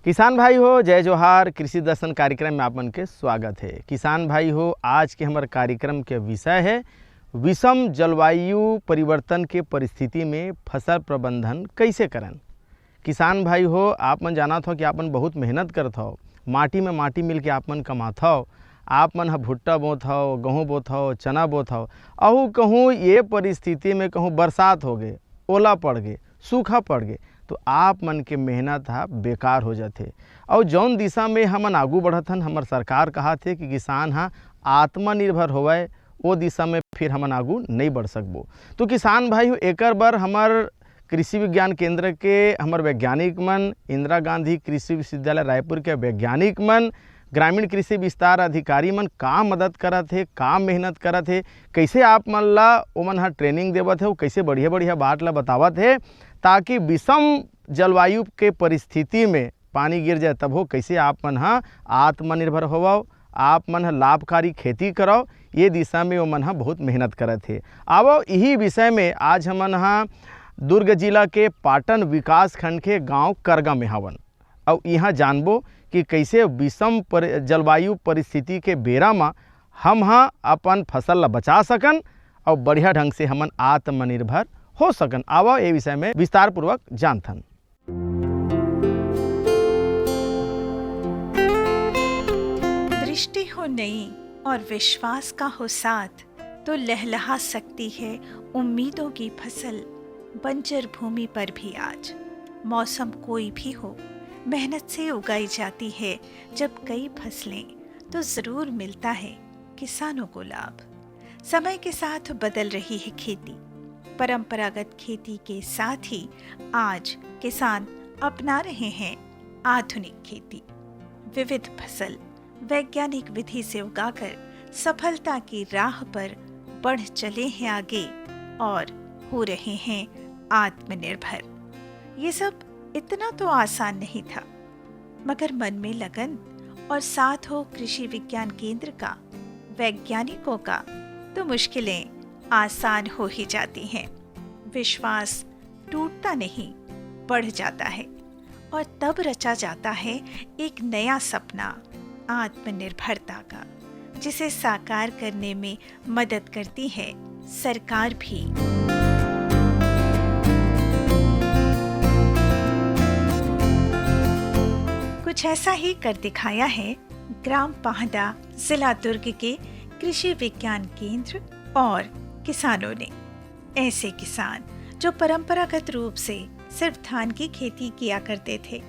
किसान भाई हो, जय जोहार। कृषि दर्शन कार्यक्रम में आप मन के स्वागत है। किसान भाई हो, आज के हमारे कार्यक्रम के विषय है विषम जलवायु परिवर्तन के परिस्थिति में फसल प्रबंधन कैसे करन। किसान भाई हो, आप मन जाना था कि आप मन बहुत मेहनत करत हो, माटी में माटी मिल के आप मन कमात हो। आप मन भुट्टा बोत हो, गेहूँ बोत हो, चना बोत हो, अहू कहूँ ये परिस्थिति में कहूँ बरसात हो गए, ओला पड़ गए, सूखा पड़ गए, तो आप मन के मेहनत हा बेकार हो जाते। और जौन दिशा में हमन आगू बढ़त हन, हमार सरकार कहा थे कि किसान हा आत्मनिर्भर होवे, वो दिशा में फिर हमन आगू नहीं बढ़ सकबो। तो किसान भाई एकर बर हमार कृषि विज्ञान केंद्र के हमार वैज्ञानिक मन, इंदिरा गांधी कृषि विश्वविद्यालय रायपुर के वैज्ञानिक मन, ग्रामीण कृषि विस्तार अधिकारी मन का मदद करत है, का मेहनत करत है, कैसे आप मन ला ओमन हा ट्रेनिंग देवत है, कैसे बढ़िया बढ़िया बात ला बतावत है, ताकि विषम जलवायु के परिस्थिति में पानी गिर जाए तब हो कैसे आप मन हा आत्मनिर्भर होवो, आप मन हा लाभकारी खेती करो, ये दिशा में वो मन हा बहुत मेहनत करत है। अब यही विषय में आज हमन हा दुर्ग जिला के पाटन विकास खंड के गांव करगा में हवन और यहाँ जानबो कि कैसे विषम जलवायु परिस्थिति के बेरा में हम अपन फसल ला बचा सकन और बढ़िया ढंग से हमन आत्मनिर्भर हो सकन। आवा ये विषय में विस्तार पूर्वक जानथन। दृष्टि हो नई और विश्वास का हो साथ तो लहलहा सकती है उम्मीदों की फसल बंजर भूमि पर भी। आज मौसम कोई भी हो, मेहनत से उगाई जाती है जब कई फसलें, तो जरूर मिलता है किसानों को लाभ। समय के साथ बदल रही है खेती, परंपरागत खेती के साथ ही आज किसान अपना रहे हैं आधुनिक खेती। विविध फसल वैज्ञानिक विधि से उगाकर सफलता की राह पर बढ़ चले हैं आगे और हो रहे हैं आत्मनिर्भर। ये सब इतना तो आसान नहीं था, मगर मन में लगन और साथ हो कृषि विज्ञान केंद्र का, वैज्ञानिकों का, तो मुश्किलें आसान हो ही जाती हैं। विश्वास टूटता नहीं, बढ़ जाता है और तब रचा जाता है एक नया सपना आत्मनिर्भरता का, जिसे साकार करने में मदद करती है सरकार भी। कुछ ऐसा ही कर दिखाया है ग्राम पाहदा, जिला दुर्ग के कृषि विज्ञान केंद्र और किसानों ने। ऐसे किसान जो परंपरागत रूप से सिर्फ धान की खेती किया करते थे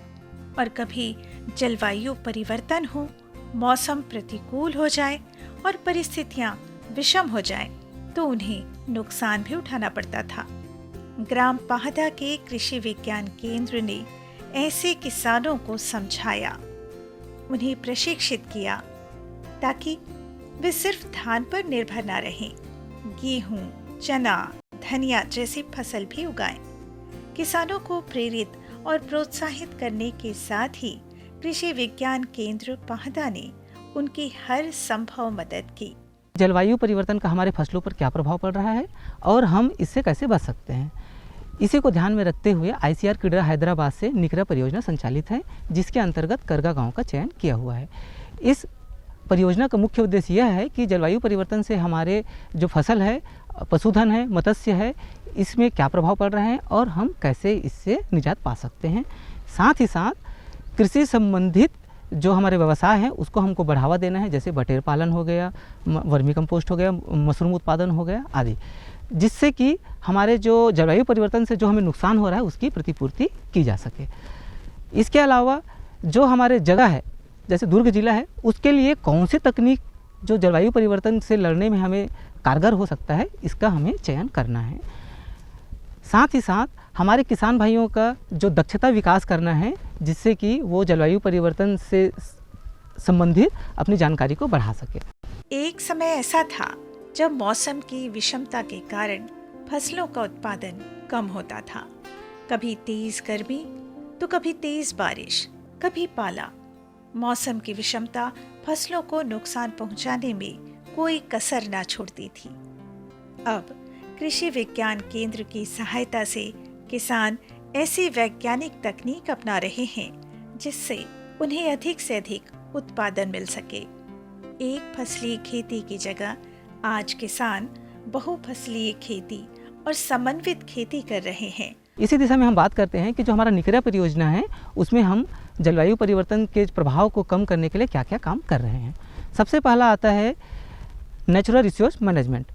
और कभी जलवायु परिवर्तन हो, मौसम प्रतिकूल हो जाए और परिस्थितियां विषम हो जाए तो उन्हें नुकसान भी उठाना पड़ता था। ग्राम पाहदा के कृषि विज्ञान केंद्र ने ऐसे किसानों को समझाया, उन्हें प्रशिक्षित किया ताकि वे सिर्फ धान पर निर्भर न रहें, गेहूं, चना, धनिया जैसी फसल भी उगाएं। किसानों को प्रेरित और प्रोत्साहित करने के साथ ही कृषि विज्ञान केंद्र पाहदा ने उनकी हर संभव मदद की। जलवायु परिवर्तन का हमारे फसलों पर क्या प्रभाव पड़ रहा है और हम इससे कैसे बच सकते हैं, इसी को ध्यान में रखते हुए ICAR किडरा हैदराबाद से निकरा परियोजना संचालित है, जिसके अंतर्गत करगा गांव का चयन किया हुआ है। इस परियोजना का मुख्य उद्देश्य यह है कि जलवायु परिवर्तन से हमारे जो फसल है, पशुधन है, मत्स्य है, इसमें क्या प्रभाव पड़ रहे हैं और हम कैसे इससे निजात पा सकते हैं। साथ ही साथ कृषि संबंधित जो हमारे व्यवसाय हैं उसको हमको बढ़ावा देना है, जैसे बटेर पालन हो गया, वर्मी कंपोस्ट हो गया, मशरूम उत्पादन हो गया आदि, जिससे कि हमारे जो जलवायु परिवर्तन से जो हमें नुकसान हो रहा है उसकी प्रतिपूर्ति की जा सके। इसके अलावा जो हमारे जगह है, जैसे दुर्ग जिला है, उसके लिए कौन सी तकनीक जो जलवायु परिवर्तन से लड़ने में हमें कारगर हो सकता है, इसका हमें चयन करना है। साथ ही साथ हमारे किसान भाइयों का जो दक्षता विकास करना है, जिससे कि वो जलवायु परिवर्तन से संबंधित अपनी जानकारी को बढ़ा सके। एक समय ऐसा था जब मौसम की विषमता के कारण फसलों का उत्पादन कम होता था। कभी तेज गर्मी तो कभी तेज बारिश, कभी पाला। मौसम की विषमता फसलों को नुकसान पहुंचाने में कोई कसर ना छोड़ती थी। अब कृषि विज्ञान केंद्र की सहायता से किसान ऐसी वैज्ञानिक तकनीक अपना रहे हैं जिससे उन्हें अधिक से अधिक उत्पादन मिल सके। एक फसलीय खेती की जगह आज किसान बहुफसलीय खेती और समन्वित खेती कर रहे हैं। इसी दिशा में हम बात करते हैं कि जो हमारा निकरा परियोजना है उसमें हम जलवायु परिवर्तन के प्रभाव को कम करने के लिए क्या क्या काम कर रहे हैं। सबसे पहला आता है natural resource management.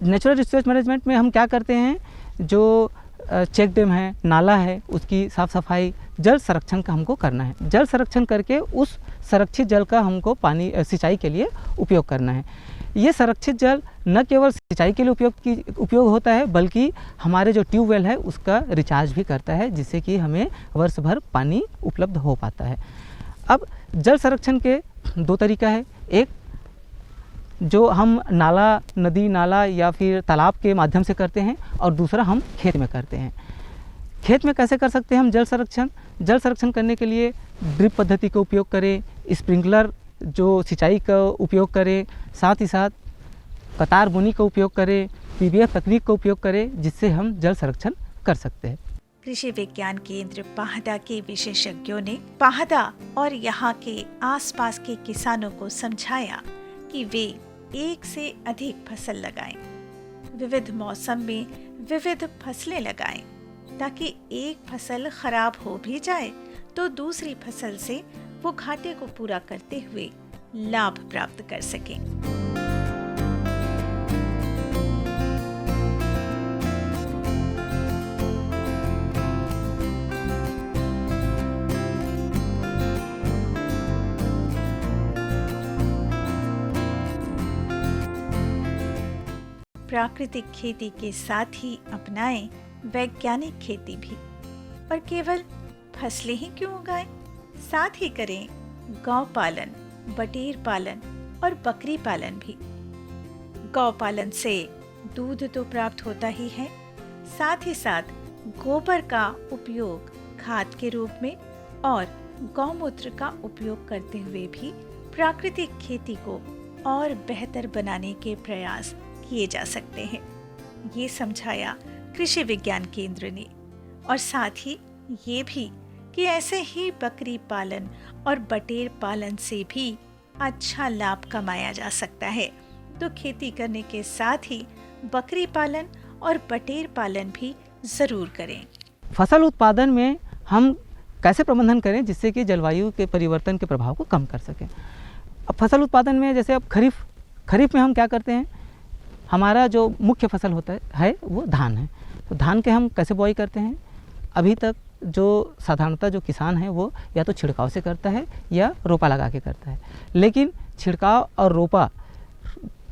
Natural resource management में हम क्या करते हैं, जो चेक डैम है, नाला है, उसकी साफ़ सफाई, जल संरक्षण का हमको करना है। जल संरक्षण करके उस संरक्षित जल का हमको पानी सिंचाई के लिए उपयोग करना है। ये संरक्षित जल न केवल सिंचाई के लिए उपयोग होता है बल्कि हमारे जो ट्यूबवेल है उसका रिचार्ज भी करता है, जिससे कि हमें वर्ष भर पानी उपलब्ध हो पाता है। अब जल संरक्षण के दो तरीका है, एक जो हम नाला, नदी नाला या फिर तालाब के माध्यम से करते हैं और दूसरा हम खेत में करते हैं। खेत में कैसे कर सकते हैं हम जल संरक्षण? जल संरक्षण करने के लिए ड्रिप पद्धति का उपयोग करें, स्प्रिंकलर जो सिंचाई का उपयोग करें, साथ ही साथ कतार बोनी का उपयोग करें, पीबीएफ तकनीक का उपयोग करें, जिससे हम जल संरक्षण कर सकते हैं। कृषि विज्ञान केंद्र पाहदा के विशेषज्ञों ने पाहदा और यहाँ के आसपास के किसानों को समझाया कि वे एक से अधिक फसल लगाएं, विविध मौसम में विविध फसलें लगाएं, ताकि एक फसल खराब हो भी जाए तो दूसरी फसल से वो घाटे को पूरा करते हुए लाभ प्राप्त कर सकें। प्राकृतिक खेती के साथ ही अपनाएं वैज्ञानिक खेती भी, और केवल फसलें ही क्यों उगाएं, साथ ही करें गौ पालन, बटेर पालन और बकरी पालन भी। गौ पालन से दूध तो प्राप्त होता ही है, साथ ही साथ गोबर का उपयोग खाद के रूप में और गौमूत्र का उपयोग करते हुए भी प्राकृतिक खेती को और बेहतर बनाने के प्रयास किए जा सकते हैं। ये समझाया कृषि विज्ञान केंद्र ने, और साथ ही ये भी कि ऐसे ही बकरी पालन और बटेर पालन से भी अच्छा लाभ कमाया जा सकता है। तो खेती करने के साथ ही बकरी पालन और बटेर पालन भी ज़रूर करें। फसल उत्पादन में हम कैसे प्रबंधन करें जिससे कि जलवायु के परिवर्तन के प्रभाव को कम कर सकें। अब फसल उत्पादन में जैसे अब खरीफ में हम क्या करते हैं, हमारा जो मुख्य फसल होता है वो धान है। तो धान के हम कैसे बुआई करते हैं? अभी तक जो साधारणतः जो किसान है वो या तो छिड़काव से करता है या रोपा लगा के करता है। लेकिन छिड़काव और रोपा,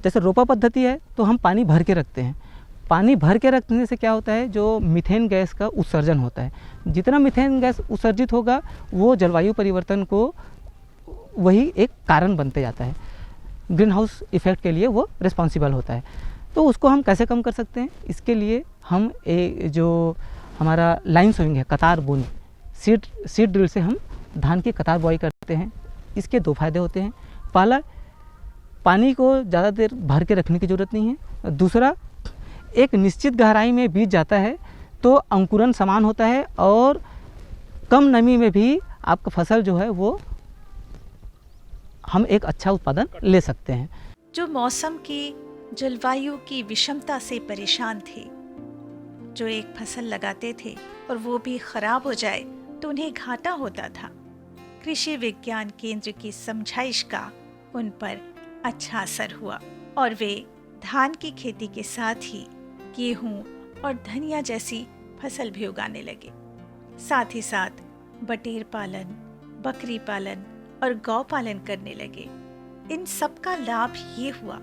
जैसे रोपा पद्धति है तो हम पानी भर के रखते हैं। पानी भर के रखने से क्या होता है, जो मीथेन गैस का उत्सर्जन होता है, जितना मीथेन गैस उत्सर्जित होगा वो जलवायु परिवर्तन को वही एक कारण बनते जाता है, ग्रीन हाउस इफेक्ट के लिए वो रिस्पॉन्सिबल होता है। तो उसको हम कैसे कम कर सकते हैं? इसके लिए हम जो हमारा लाइन सोइंग है, कतार बोनी, सीड ड्रिल से हम धान की कतार बुआई करते हैं। इसके दो फायदे होते हैं। पहला, पानी को ज़्यादा देर भर के रखने की ज़रूरत नहीं है। दूसरा, एक निश्चित गहराई में बीज जाता है तो अंकुरन समान होता है और कम नमी में भी आपका फसल जो है वो हम एक अच्छा उत्पादन ले सकते हैं। जो मौसम की, जलवायु की विषमता से परेशान थे, जो एक फसल लगाते थे और वो भी खराब हो जाए तो उन्हें घाटा होता था, कृषि विज्ञान केंद्र की समझाइश का उन पर अच्छा असर हुआ और वे धान की खेती के साथ ही गेहूं और धनिया जैसी फसल भी उगाने लगे। साथ ही साथ बटेर पालन, बकरी पालन और गौ पालन करने लगे। इन सब का लाभ ये हुआ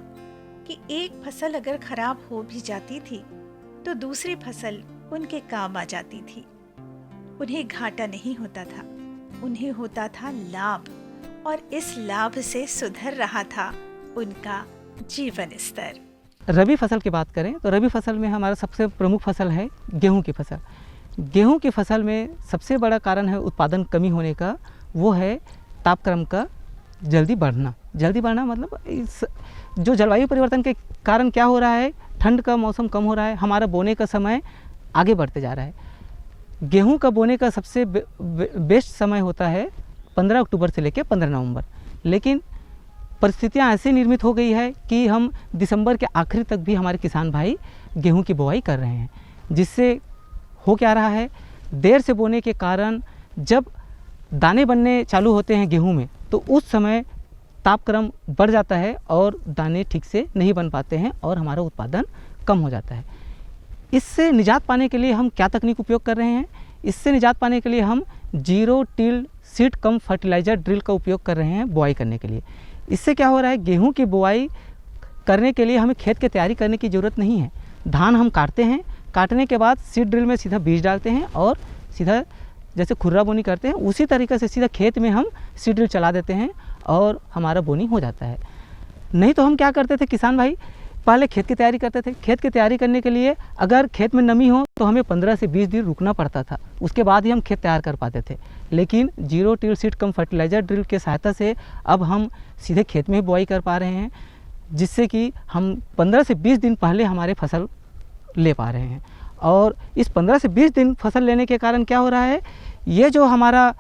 कि एक फसल अगर खराब हो भी जाती थी तो दूसरी फसल उनके काम आ जाती थी। उन्हें घाटा नहीं होता था, उन्हें होता था लाभ, और इस लाभ से सुधर रहा था उनका जीवन स्तर। रबी फसल की बात करें तो रबी फसल में हमारा सबसे प्रमुख फसल है गेहूं की फसल। गेहूं की फसल में सबसे बड़ा कारण है उत्पादन कमी होने का, वो है तापक्रम का जल्दी बढ़ना। जल्दी बढ़ना मतलब इस जो जलवायु परिवर्तन के कारण क्या हो रहा है, ठंड का मौसम कम हो रहा है, हमारा बोने का समय आगे बढ़ते जा रहा है। गेहूं का बोने का सबसे बेस्ट समय होता है 15 अक्टूबर से लेकर 15 नवंबर, लेकिन परिस्थितियां ऐसी निर्मित हो गई है कि हम दिसंबर के आखिरी तक भी हमारे किसान भाई गेहूं की बुआई कर रहे हैं, जिससे हो क्या रहा है, देर से बोने के कारण जब दाने बनने चालू होते हैं गेहूं में तो उस समय तापक्रम बढ़ जाता है और दाने ठीक से नहीं बन पाते हैं और हमारा उत्पादन कम हो जाता है। इससे निजात पाने के लिए हम क्या तकनीक उपयोग कर रहे हैं? इससे निजात पाने के लिए हम जीरो टिल सीड कम फर्टिलाइज़र ड्रिल का उपयोग कर रहे हैं बुआई करने के लिए। इससे क्या हो रहा है, गेहूं की बुआई करने के लिए हमें खेत की तैयारी करने की ज़रूरत नहीं है। धान हम काटते हैं, काटने के बाद सीड ड्रिल में सीधा बीज डालते हैं और सीधा जैसे खुर्रा बोनी करते हैं उसी तरीके से सीधा खेत में हम सीड ड्रिल चला देते हैं और हमारा बोनी हो जाता है। नहीं तो हम क्या करते थे किसान भाई, पहले खेत की तैयारी करते थे। खेत की तैयारी करने के लिए अगर खेत में नमी हो तो हमें 15 से 20 दिन रुकना पड़ता था, उसके बाद ही हम खेत तैयार कर पाते थे। लेकिन जीरो टिल सीड कम फर्टिलाइज़र ड्रिल के सहायता से अब हम सीधे खेत में ही बुआई कर पा रहे हैं, जिससे कि हम 15 से 20 दिन पहले हमारे फसल ले पा रहे हैं। और इस 15 से 20 दिन फसल लेने के कारण क्या हो रहा है, ये जो हमारा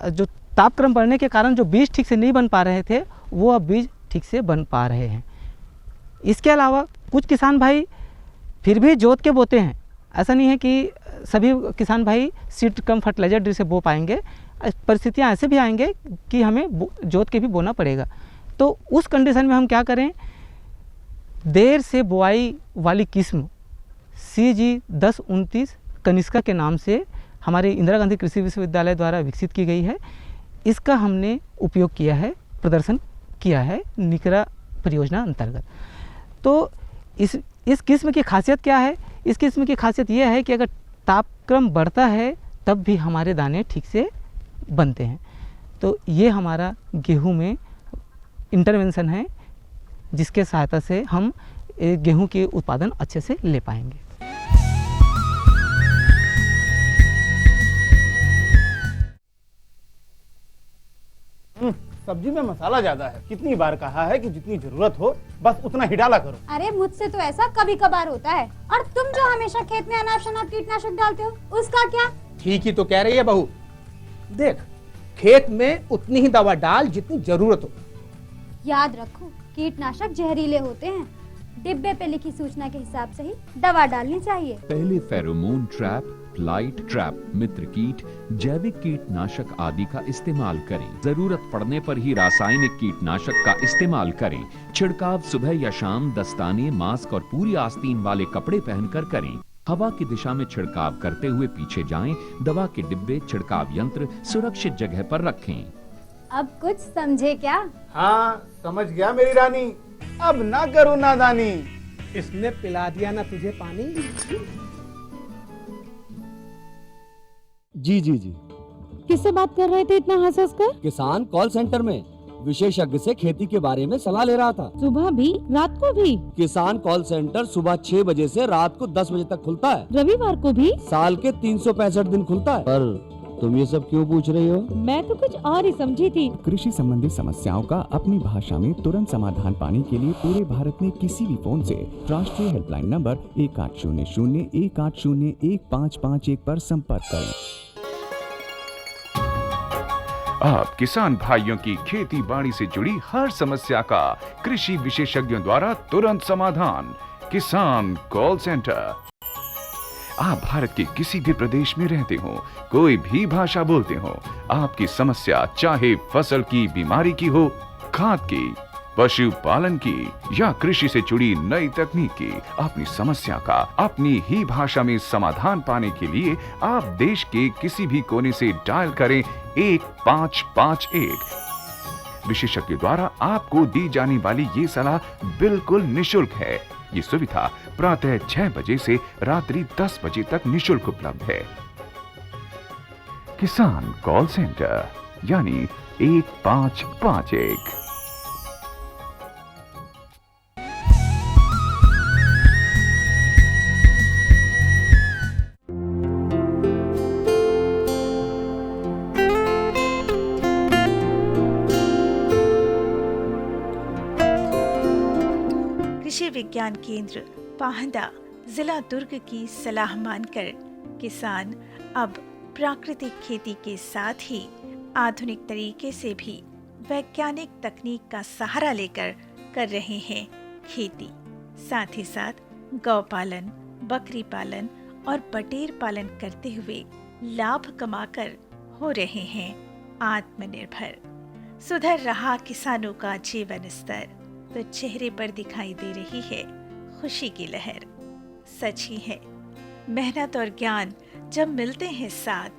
जो तापक्रम बढ़ने के कारण जो बीज ठीक से नहीं बन पा रहे थे वो अब बीज ठीक से बन पा रहे हैं। इसके अलावा कुछ किसान भाई फिर भी जोत के बोते हैं। ऐसा नहीं है कि सभी किसान भाई सीड कम फर्टिलाइज़र ड्रिल से बो पाएंगे, परिस्थितियाँ ऐसे भी आएंगे कि हमें जोत के भी बोना पड़ेगा। तो उस कंडीशन में हम क्या करें, देर से बुआई वाली किस्म CG 1029 कनिष्का के नाम से हमारे इंदिरा गांधी कृषि विश्वविद्यालय द्वारा विकसित की गई है। इसका हमने उपयोग किया है, प्रदर्शन किया है निकरा परियोजना अंतर्गत। तो इस किस्म की खासियत क्या है? इस किस्म की खासियत यह है कि अगर तापक्रम बढ़ता है तब भी हमारे दाने ठीक से बनते हैं। तो ये हमारा गेहूं में इंटरवेंशन है, जिसके सहायता से हम गेहूं के उत्पादन अच्छे से ले पाएंगे। सब्जी में मसाला ज्यादा है। कितनी बार कहा है कि जितनी जरूरत हो बस उतना ही डाला करो। अरे मुझसे तो ऐसा कभी कभार होता है। और तुम जो हमेशा खेत में अनाप शनाप कीटनाशक डालते हो उसका क्या? ठीक ही तो कह रही है बहू। देख, खेत में उतनी ही दवा डाल जितनी जरूरत हो। याद रखो, कीटनाशक जहरीले होते हैं। डिब्बे पे लिखी सूचना के हिसाब से ही दवा डालनी चाहिए। पहले फेरोमोन ट्रैप, फ्लाइट ट्रैप, मित्र कीट, जैविक कीटनाशक आदि का इस्तेमाल करें। जरूरत पड़ने पर ही रासायनिक कीटनाशक का इस्तेमाल करें। छिड़काव सुबह या शाम दस्ताने, मास्क और पूरी आस्तीन वाले कपड़े पहनकर करें। हवा की दिशा में छिड़काव करते हुए पीछे जाएं। दवा के डिब्बे, छिड़काव यंत्र सुरक्षित जगह पर रखें। अब कुछ समझे क्या? हाँ समझ गया मेरी रानी, अब ना करो नादानी। इसने पिला दिया ना तुझे पानी। जी किससे बात कर रहे थे इतना हंस हंस कर? किसान कॉल सेंटर में विशेषज्ञ से खेती के बारे में सलाह ले रहा था। सुबह भी रात को भी? किसान कॉल सेंटर सुबह 6 बजे से रात को 10 बजे तक खुलता है। रविवार को भी? साल के 365 दिन खुलता है। पर तुम ये सब क्यों पूछ रही हो? मैं तो कुछ और ही समझी थी। कृषि संबंधी समस्याओं का अपनी भाषा में तुरंत समाधान पाने के लिए पूरे भारत में किसी भी फोन से राष्ट्रीय हेल्पलाइन नंबर 1800-1801-551 पर संपर्क करें। आप किसान भाइयों की खेती बाड़ी से जुड़ी हर समस्या का कृषि विशेषज्ञों द्वारा तुरंत समाधान। किसान कॉल सेंटर। आप भारत के किसी भी प्रदेश में रहते हो, कोई भी भाषा बोलते हो, आपकी समस्या चाहे फसल की बीमारी की हो, खाद की, पशुपालन की या कृषि से जुड़ी नई तकनीक की, अपनी समस्या का अपनी ही भाषा में समाधान पाने के लिए आप देश के किसी भी कोने से डायल करें 1551। विशेषज्ञ द्वारा आपको दी जाने वाली ये सलाह बिल्कुल निशुल्क है। ये सुविधा प्रातः 6 बजे से रात्रि 10 बजे तक निशुल्क उपलब्ध है। किसान कॉल सेंटर यानी 1551। कृषि विज्ञान केंद्र पाहंदा जिला दुर्ग की सलाह मानकर किसान अब प्राकृतिक खेती के साथ ही आधुनिक तरीके से भी वैज्ञानिक तकनीक का सहारा लेकर कर रहे हैं खेती। साथ ही साथ गौ पालन, बकरी पालन और बटेर पालन करते हुए लाभ कमाकर हो रहे हैं आत्मनिर्भर। सुधर रहा किसानों का जीवन स्तर, तो चेहरे पर दिखाई दे रही है खुशी की लहर। सच ही है, मेहनत और ज्ञान जब मिलते हैं साथ,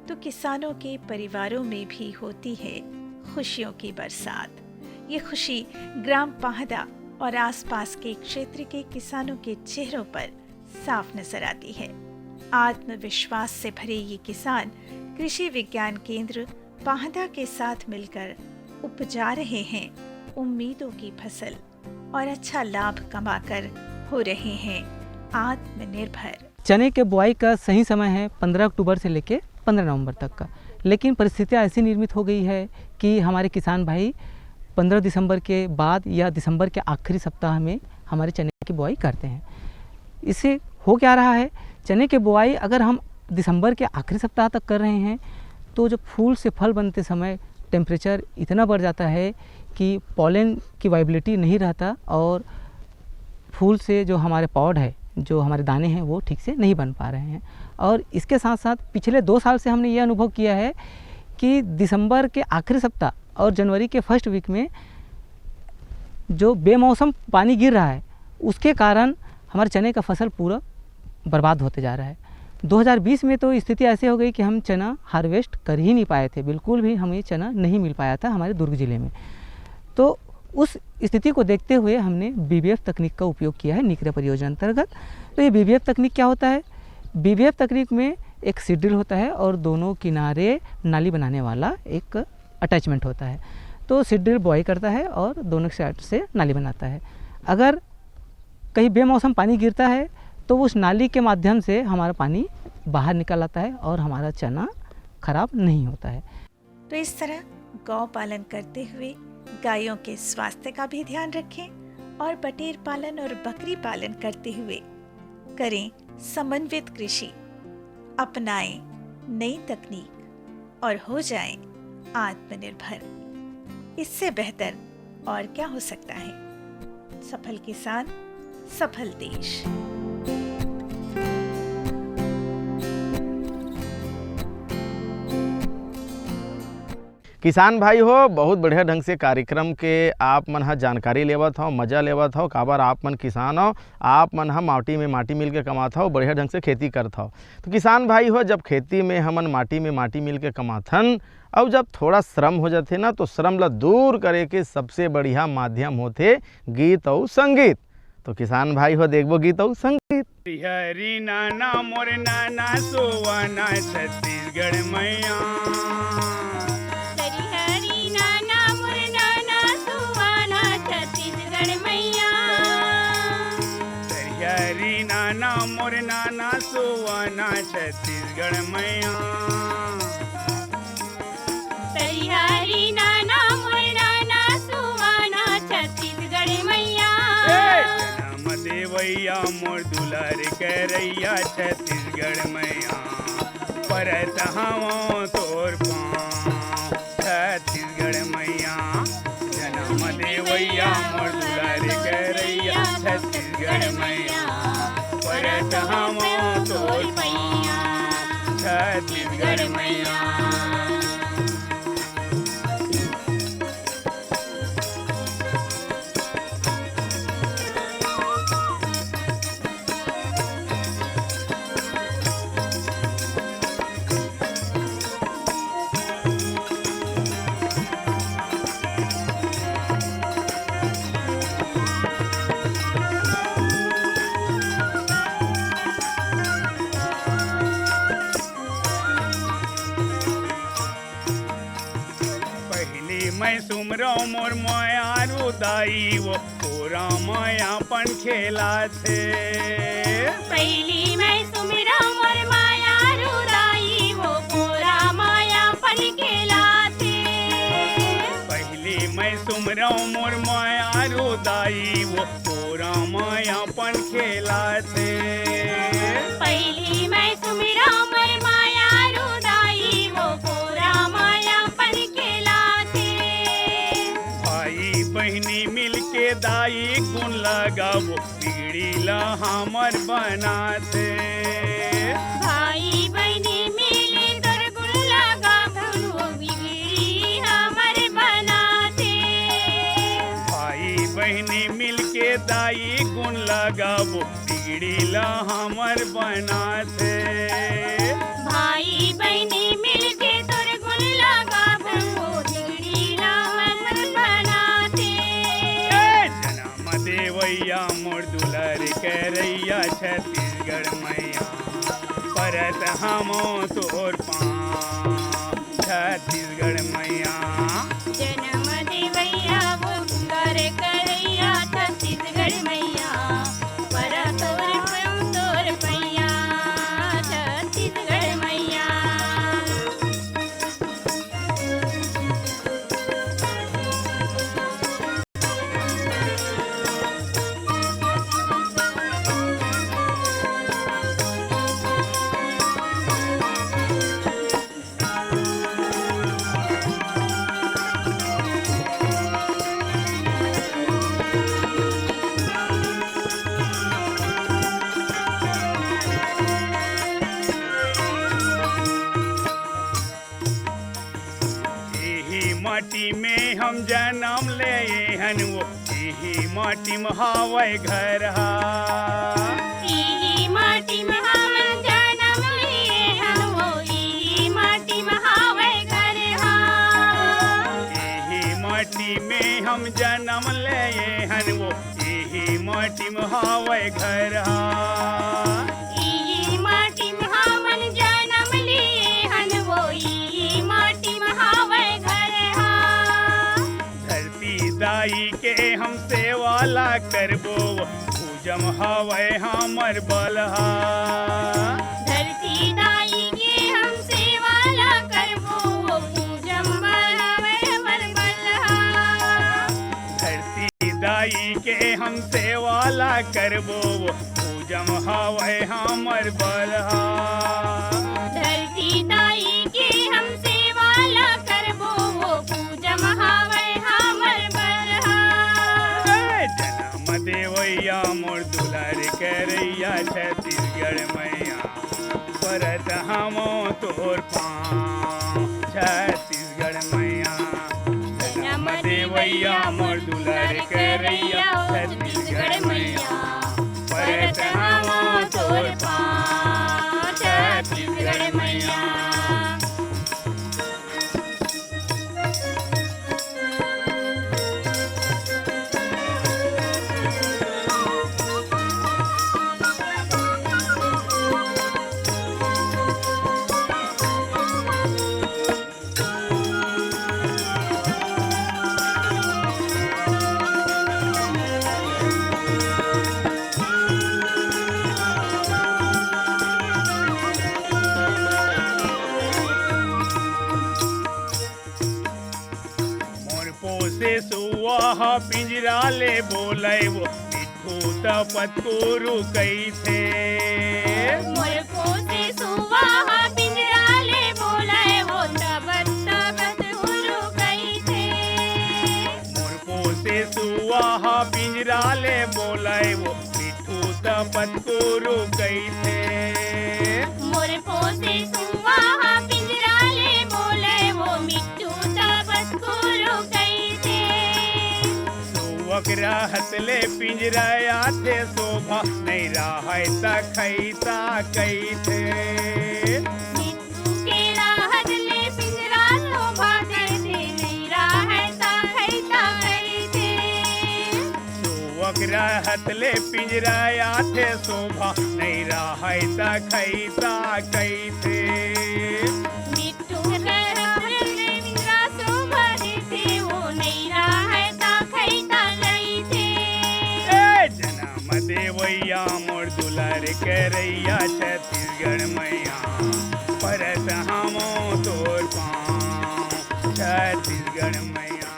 तो किसानों के परिवारों में भी होती है खुशियों की बरसात। ये खुशी ग्राम पाहदा और आसपास के क्षेत्र के किसानों के चेहरों पर साफ नजर आती है। आत्मविश्वास से भरे ये किसान कृषि विज्ञान केंद्र पाहदा के साथ मिलकर उपजा रहे हैं उम्मीदों की फसल और अच्छा लाभ कमाकर हो रहे हैं आत्मनिर्भर। चने के बुआई का सही समय है 15 अक्टूबर से लेकर 15 नवंबर तक का, लेकिन परिस्थितियाँ ऐसी निर्मित हो गई है कि हमारे किसान भाई 15 दिसंबर के बाद या दिसंबर के आखिरी सप्ताह में हमारे चने की बुआई करते हैं। इससे हो क्या रहा है, चने की बुआई अगर हम दिसंबर के आखिरी सप्ताह तक कर रहे हैं तो जब फूल से फल बनते समय टेम्परेचर इतना बढ़ जाता है कि पॉलन की वाइबिलिटी नहीं रहता और फूल से जो हमारे पॉड है, जो हमारे दाने हैं, वो ठीक से नहीं बन पा रहे हैं। और इसके साथ साथ पिछले 2 साल से हमने ये अनुभव किया है कि दिसंबर के आखिरी सप्ताह और जनवरी के फर्स्ट वीक में जो बेमौसम पानी गिर रहा है, उसके कारण हमारे चने का फसल पूरा बर्बाद होते जा रहा है। 2020 में तो स्थिति ऐसे हो गई कि हम चना हार्वेस्ट कर ही नहीं पाए थे, बिल्कुल भी हमें चना नहीं मिल पाया था हमारे दुर्ग ज़िले में। तो उस स्थिति को देखते हुए हमने बीबीएफ तकनीक का उपयोग किया है निकरा परियोजना अंतर्गत। तो ये बीबीएफ तकनीक क्या होता है? बीबीएफ तकनीक में एक सीड ड्रिल होता है और दोनों किनारे नाली बनाने वाला एक अटैचमेंट होता है। तो सीड ड्रिल बुआई करता है और दोनों साइड से नाली बनाता है। अगर कहीं बेमौसम पानी गिरता है तो उस नाली के माध्यम से हमारा पानी बाहर निकल आता है और हमारा चना खराब नहीं होता है। तो इस तरह गौ पालन करते हुए गायों के स्वास्थ्य का भी ध्यान रखें और बटेर पालन और बकरी पालन करते हुए करें समन्वित कृषि, अपनाएं नई तकनीक और हो जाएं आत्मनिर्भर। इससे बेहतर और क्या हो सकता है? सफल किसान, सफल देश। किसान भाई हो, बहुत बढ़िया ढंग से कार्यक्रम के आप मन ह जानकारी लेवत हो, मजा लेवत हो। काबर आप मन किसान हो, आप मन ह माटी में माटी मिल के कमात हो, बढ़िया ढंग से खेती करत हो। तो किसान भाई हो, जब खेती में हमन माटी में माटी मिल के कमाथन और जब थोड़ा श्रम हो जाते ना, तो श्रम ला दूर करे के सबसे बढ़िया माध्यम होते गीत और संगीत। तो किसान भाई हो, देखबो गीत और संगीत। हरी नाना मोर नाना सोवाना छत्तीसगढ़ मैया, हरी नाना मोर नाना सोवाना छत्तीसगढ़ मैया, हरी नाना मोर नाना सोवाना छत्तीसगढ़ मैया, जन्म देवैया मोर दुलार करैया छत्तीसगढ़ मैया, परत हवों तोर पाँव छत्तीसगढ़ मैया, जन्म देवैया मोर दुलार करैया छत्तीसगढ़ मैया, परत हवों तोर पाँव छत्तीसगढ़ मैया। मैं सुमरो मोर माया रुदाई वो पूरा मायापन खेला थे, पहली मैं सुमरो मोर माया रुदाई वो पूरा मायापन खेला थे, पहली मैं सुमरो मोर माया रुदाई वो पूरा मायापन खेला थे, पहली मैं सुमरो मोर माया वो बिगड़ीला हमर बनाते। भाई बहनी मिली तोर गुण लगावन वो बिगड़ी हमर बनाते। भाई बहनी मिलके दाई गुण लगावो बिगड़ीला हमर बनाते। भाई बहनी मिलके तोर गुण लगावन वो बिगड़ी हमर बनाते। जन्म देवैया मोर दुलार करैया छत्तीसगढ़ मैया परत हमो तोर पाँव छत्तीसगढ़ मैया। जन्म देवैया वो दुलार करैया छत्तीसगढ़ मैया परत तोर पैया छत्तीसगढ़ मैया। यही माटी में हम जन्म ले हन वो यही माटी में हावै घर हा। ई माटी में हम जन्म लिए हन वो ई माटी में हावै घर हा। यही माटी में हम जन्म ले हन वो यही माटी में हावै घर हा। ई माटी में हमन जन्म लिए हन वो ई माटी में हावै घर हा। धरती दाई के हम सेवाला करबो पूजम हावै हमर बलहा। धरती दाई के हम सेवाला करबो पूजम बनावे हमर बलहा। धरती दाई के हम सेवाला करबो पूजम हावै हमर बलहा। धरती दाई के हम सेवाला करबो पूजम हावै हमर बलहा। जन्म देवैया मोर दुलार करैया छत्तीसगढ़ मैया परत हमो तोर पाँव छत्तीसगढ़ मैया। जन्म देवैया मोर दुलार करैया छत्तीसगढ़ मैया परत हमो तोर पाँव छत्तीसगढ़ मैया। मोर पोसे सुआ पिंजरा ले बोलै वो मिठू तपत कोरु कैथे। मोर पोसे सुवा पिंजरा ले बोलाए वो तबत तबत उरु कैथे। मोर पोसे सुआ पिंजरा ले बोलै वो मिठू तपत कोरु कैथे। मोर पोसे सुवा पिंजरा ले बोलाए वो मिट्टू तबत उरु कैथे। सुवक रहत ले पिंजरा आथे शोभा नहीं रहै त खैता कैथे। मिट्टू के राहत ले पिंजरा शोभा कैथे नहीं राहै ता खैता कैथे। सुवक रहत ले पिंजरा आथे शोभा नहीं रहै त खैता कैथे। मिट्टू के राहत ले पिंजरा शोभा देथे वो नहीं राहै ता खैता कैथे। जन्म देवैया मोर दुलार करैया छत्तीसगढ़ मैया परत हमो तोर पाँव छत्तीसगढ़ मैया।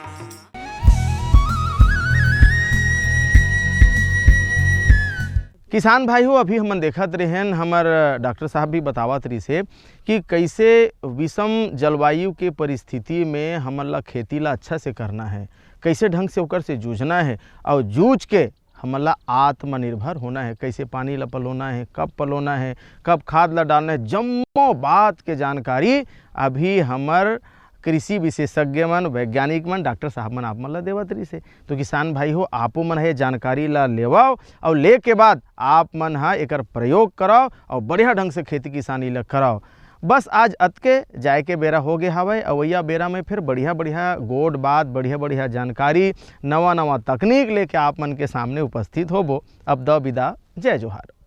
किसान भाई हो, अभी हमन देखत रहेन हमर डॉक्टर साहब भी बतावत रही से कि कैसे विषम जलवायु के परिस्थिति में हमन ला खेती ला अच्छा से करना है, कैसे ढंग से ओकर से जूझना है और जूझ के हमला आत्मनिर्भर होना है, कैसे पानी ला पलोना है, कब पलोना है, कब खाद ला डालना है, जम्मो बात के जानकारी अभी हमर कृषि विशेषज्ञ मन, वैज्ञानिक मन, डॉक्टर साहब मन आप मन ला देवत रही से। तो किसान भाई हो, आपो मन है जानकारी ला लेवाओ और ले के बाद आप मन हा एकर प्रयोग कराओ और बढ़िया ढंग से खेती किसानी ला कराओ। बस आज अतके जाए के बेरा हो गया हवै, अवैया बेरा में फिर बढ़िया बढ़िया गोड बात, बढ़िया बढ़िया जानकारी, नवा नवा तकनीक लेके आप मन के सामने उपस्थित होबो। अब द विदा, जय जोहार।